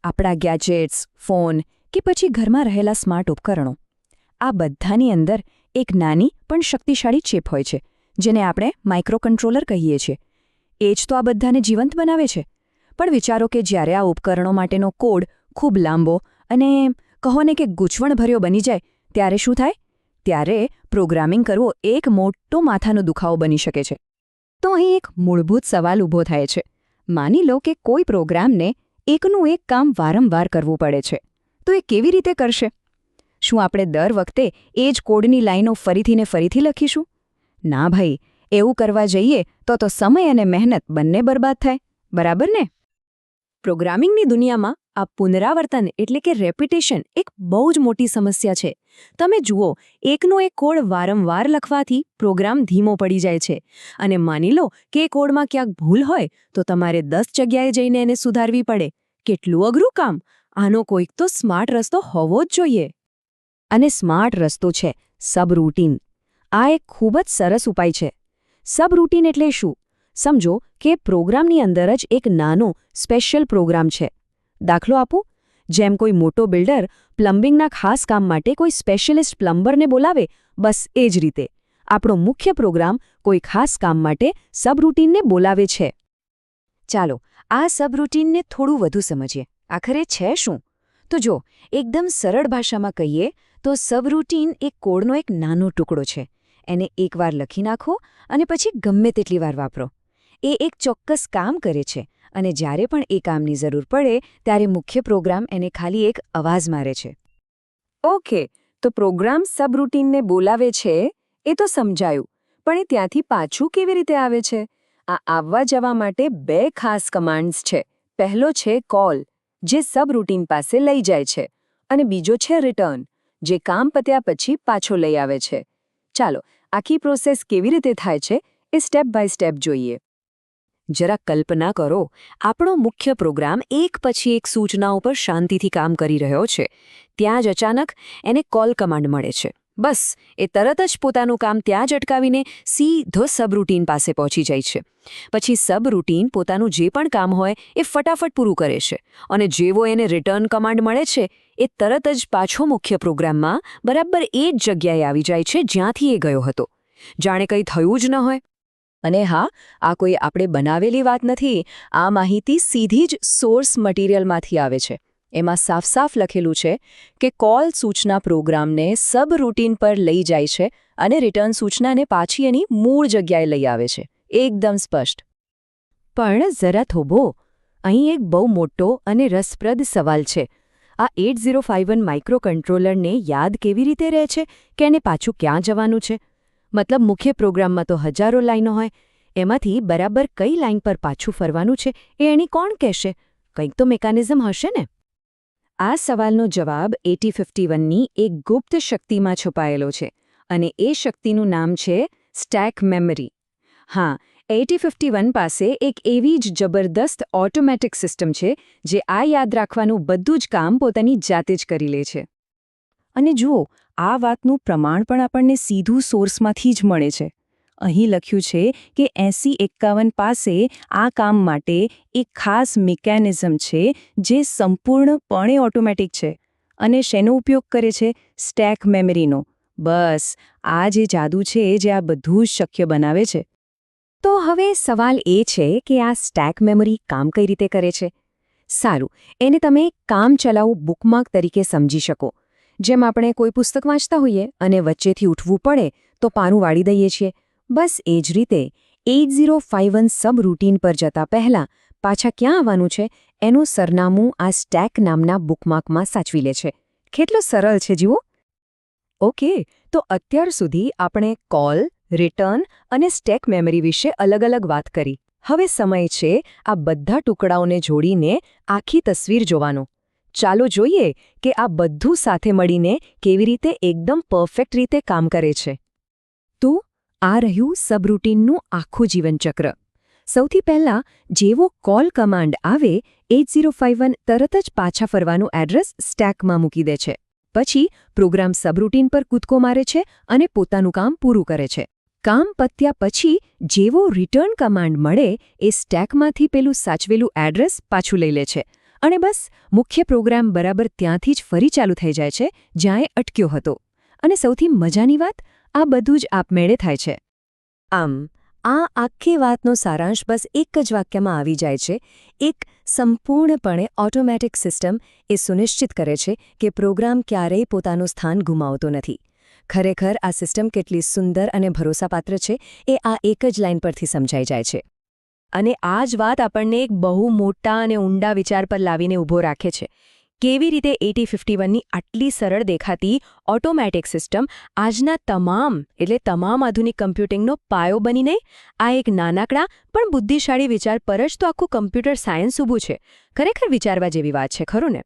આપણા gadgets, phone કે પછી ઘરમાં રહેલા સ્માર્ટ ઉપકરણો, આ બધાની અંદર એક નાની પણ શક્તિશાળી ચિપ હોય છે, જેને આપણે માઇક્રોકન્ટ્રોલર કહીએ છીએ. એ જ તો આ બધાને જીવંત બનાવે છે. પણ વિચારો કે જ્યારે આ ઉપકરણો માટેનો કોડ ખૂબ લાંબો અને કહો ને કે ગૂંચવણભર્યો બની જાય, ત્યારે શું થાય? ત્યારે પ્રોગ્રામિંગ કરવો એક મોટો માથાનો દુખાવો બની શકે છે. તો અહીં એક મૂળભૂત સવાલ ઊભો થાય છે. માની લો કે કોઈ પ્રોગ્રામને એકનું એક કામ વારંવાર કરવું પડે છે. તો એ કેવી રીતે કરશે? શું આપણે દર વખતે એ જ કોડની લાઈનો ફરીથી ને ફરીથી લખીશું? ના ભાઈ, એવું કરવા જઈએ તો સમય અને મહેનત બંને બરબાદ થાય, બરાબર ને? પ્રોગ્રામિંગની દુનિયામાં આ પુનરાવર્તન એટલે કે રેપિટેશન એક બહુ જ મોટી સમસ્યા છે. તમે જુઓ, એકનો એક કોડ વારંવાર લખવાથી પ્રોગ્રામ ધીમો પડી જાય છે. અને માની લો કે એ કોડમાં ક્યાંક ભૂલ હોય તો તમારે 10 જગ્યાએ જઈને એને સુધારવી પડે. કેટલું અઘરું કામ! આનો કોઈક તો સ્માર્ટ રસ્તો હોવો જ જોઈએ. અને સ્માર્ટ રસ્તો છે સબરૂટીન. આ એક ખૂબ જ સરસ ઉપાય છે. સબરૂટીન એટલે શું? સમજો કે પ્રોગ્રામની અંદર જ એક નાનો સ્પેશિયલ પ્રોગ્રામ છે. દાખલો આપું, જેમ કોઈ મોટો બિલ્ડર પ્લમ્બિંગના ખાસ કામ માટે કોઈ સ્પેશિયલિસ્ટ પ્લમ્બરને બોલાવે, બસ એ જ રીતે આપણો મુખ્ય પ્રોગ્રામ કોઈ ખાસ કામ માટે સબરૂટીનને બોલાવે છે. ચાલો આ સબરૂટીનને થોડું વધુ સમજીએ. આખરે છે શું? તો જો એકદમ સરળ ભાષામાં કહીએ તો સબરૂટીન એક કોડનો એક નાનો ટુકડો છે. એને એકવાર લખી નાખો અને પછી ગમે તેટલી વાર વાપરો. એ એક ચોક્કસ કામ કરે છે અને જ્યારે પણ એ કામની જરૂર પડે ત્યારે મુખ્ય પ્રોગ્રામ એને ખાલી એક અવાજ મારે છે. ઓકે, તો પ્રોગ્રામ સબરૂટીનને બોલાવે છે એ તો સમજાયું, પણ એ ત્યાંથી પાછું કેવી રીતે આવે છે? આ આવવા જવા માટે 2 ખાસ કમાન્ડ્સ છે. પહેલો છે કોલ, જે સબરૂટીન પાસે લઈ જાય છે, અને બીજો છે રિટર્ન, જે કામ પત્યા પછી પાછો લઈ આવે છે. ચાલો આખી પ્રોસેસ કેવી રીતે થાય છે એ સ્ટેપ બાય સ્ટેપ જોઈએ. જરા કલ્પના કરો, આપણો મુખ્ય પ્રોગ્રામ એક પછી એક સૂચનાઓ પર શાંતિથી કામ કરી રહ્યો છે. ત્યાં જ અચાનક એને કોલ કમાન્ડ મળે છે. બસ એ તરત જ પોતાનું કામ ત્યાં જ અટકાવીને સીધો સબરૂટીન પાસે પહોંચી જાય છે. પછી સબરૂટીન પોતાનું જે પણ કામ હોય એ ફટાફટ પૂરું કરે છે, અને જેવો એને રિટર્ન કમાન્ડ મળે છે એ તરત જ પાછો મુખ્ય પ્રોગ્રામમાં બરાબર એ જ જગ્યાએ આવી જાય છે જ્યાંથી એ ગયો હતો. જાણે કંઈ થયું જ ન હોય. અને હા, આ કોઈ આપણે બનાવેલી વાત નથી. આ માહિતી સીધી જ સોર્સ મટીરિયલમાંથી આવે છે. એમાં સાફ લખેલું છે કે કોલ સૂચના પ્રોગ્રામને સબરૂટીન પર લઈ જાય છે અને રિટર્ન સૂચનાને પાછી એની મૂળ જગ્યાએ લઈ આવે છે. એકદમ સ્પષ્ટ. પણ જરા થોભો, અહીં એક બહુ મોટો અને રસપ્રદ સવાલ છે. આ 8051 માઇક્રોકન્ટ્રોલરને યાદ કેવી રીતે રહે છે કે એને પાછું ક્યાં જવાનું છે? મતલબ મુખ્ય પ્રોગ્રામમાં તો હજારો લાઈનો હોય, એમાંથી બરાબર કઈ લાઈન પર પાછું ફરવાનું છે એ એની કોણ કહેશે? કંઈક તો મિકેનિઝમ હશે ને? આ સવાલનો જવાબ 8051ની એક ગુપ્ત શક્તિમાં છુપાયેલો છે, અને એ શક્તિનું નામ છે સ્ટેક મેમરી. હા, 8051 પાસે એક એવી જ જબરદસ્ત ઓટોમેટિક સિસ્ટમ છે જે આ યાદ રાખવાનું બધું જ કામ પોતાની જાતે જ કરી લે છે. અને જુઓ, આ વાતનું પ્રમાણ પણ આપણને સીધું સોર્સમાંથી જ મળે છે. અહીં લખ્યું છે કે 8051 પાસે આ કામ માટે એક ખાસ મિકેનિઝમ છે જે સંપૂર્ણપણે ઓટોમેટિક છે, અને શેનો ઉપયોગ કરે છે? સ્ટેક મેમરીનો. બસ આ જે જાદુ છે જે આ બધું જ શક્ય બનાવે છે. તો હવે સવાલ એ છે કે આ સ્ટેક મેમરી કામ કઈ રીતે કરે છે? સારું, એને તમે કામચલાઉ બુકમાર્ક તરીકે સમજી શકો. જેમ આપણે કોઈ પુસ્તક વાંચતા હોઈએ અને વચ્ચેથી ઉઠવું પડે તો પાનું વાળી દઈએ છીએ, બસ એ જ રીતે 8051 સબરૂટીન પર જતા પહેલાં પાછા ક્યાં આવવાનું છે એનું સરનામું આ સ્ટેક નામના બુકમાર્કમાં સાચવી લે છે. કેટલું સરળ છે જુઓ. ઓકે, તો અત્યાર સુધી આપણે કોલ, રિટર્ન અને સ્ટેક મેમરી વિશે અલગ વાત કરી. હવે સમય છે આ બધા ટુકડાઓને જોડીને આખી તસવીર જોવાનો. ચાલો જોઈએ કે આ બધું સાથે મળીને કેવી રીતે એકદમ પરફેક્ટ રીતે કામ કરે છે. તો આ રહ્યું સબરૂટીનનું આખું જીવનચક્ર. સૌથી પહેલાં જેવો કોલ કમાન્ડ આવે, 8051 તરત જ પાછા ફરવાનું એડ્રેસ સ્ટેકમાં મૂકી દે છે. પછી પ્રોગ્રામ સબરૂટીન પર કૂદકો મારે છે અને પોતાનું કામ પૂરું કરે છે. કામ પત્યા પછી જેવો રિટર્ન કમાન્ડ મળે એ સ્ટેકમાંથી પેલું સાચવેલું એડ્રેસ પાછું લઈ લે છે અને બસ મુખ્ય પ્રોગ્રામ બરાબર ત્યાંથી જ ફરી ચાલુ થઈ જાય છે જ્યાં એ અટક્યો હતો. અને સૌથી મજાની વાત, આ બધું જ આપમેળે થાય છે. આમ આ આખી વાતનો સારાંશ બસ એક જ વાક્યમાં આવી જાય છે. એક સંપૂર્ણપણે ઓટોમેટિક સિસ્ટમ એ સુનિશ્ચિત કરે છે કે પ્રોગ્રામ ક્યારેય પોતાનું સ્થાન ગુમાવતો નથી. ખરેખર આ સિસ્ટમ કેટલી સુંદર અને ભરોસાપાત્ર છે એ આ એક જ લાઇન પરથી સમજાઈ જાય છે. અને આ જ વાત આપણને એક બહુ મોટા અને ઊંડા વિચાર પર લાવીને ઊભો રાખે છે. કેવી રીતે 8051ની આટલી સરળ દેખાતી ઓટોમેટિક સિસ્ટમ આજના તમામ આધુનિક કમ્પ્યુટિંગનો પાયો બનીને આ એક નાનકડા પણ બુદ્ધિશાળી વિચાર પર જ તો આખું કમ્પ્યુટર સાયન્સ ઊભું છે. ખરેખર વિચારવા જેવી વાત છે, ખરું ને?